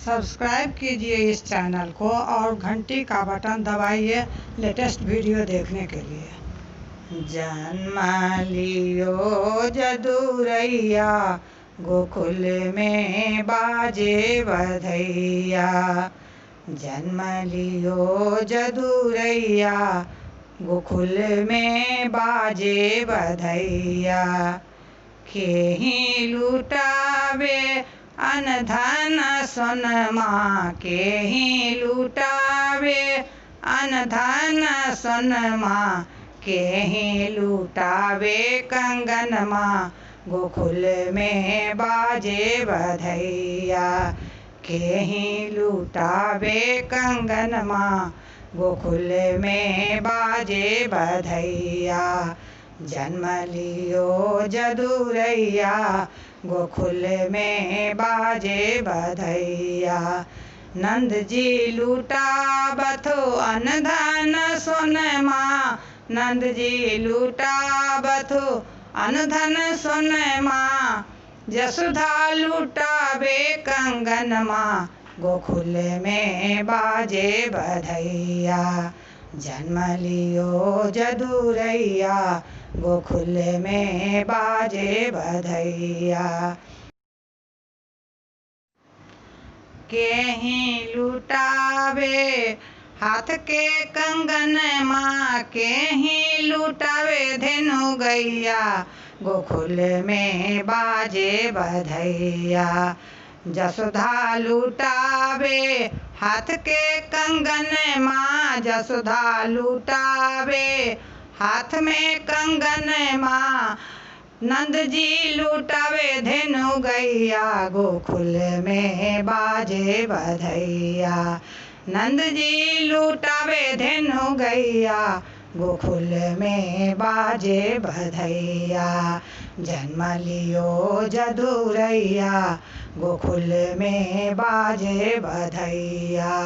Subscribe कीजिए इस channel को और घंटी का बटन दबाइए लेटेस्ट वीडियो देखने के लिए। जन्म लियो जदुरैया गोकुल में बाजे बधैया। जन्म लियो जदुरैया गोकुल में बाजे बधैया। केहि लुटावे अनधन सोनमा, केहि लुटावे अनधन सोनमा, केहि लुटावे कंगनमा गोकुल में बाजे बधैया। केहि लुटावे कंगनमा गोकुल में बाजे बधैया। जन्म लियो जदुरैया गोकुल में बाजे बधैया। नंद जी लुटावथो अनधन सोनमा, नंद जी लुटावथो अनधन सोनमा। जसोदा लुटावे कंगनमा गोकुल में बाजे बधैया। जन्म लियो जदुरैया गोकुल में बाजे बधैया। केहि लुटावे हाथ के कंगनमा, केहि लुटावे धेनु गैया गोकुल में बाजे बधैया। जसोदा लुटावे हाथ के कंगनमा, जसोदा लुटावे हाथ में कंगनमा। नंद जी लुटावे धेनु गैया गोकुल में बाजे बधैया। नंद जी लुटावे धेनु गैया गोकुल में बाजे बधैया। जन्म लियो जदुरैया गोकुल में बाजे बधैया।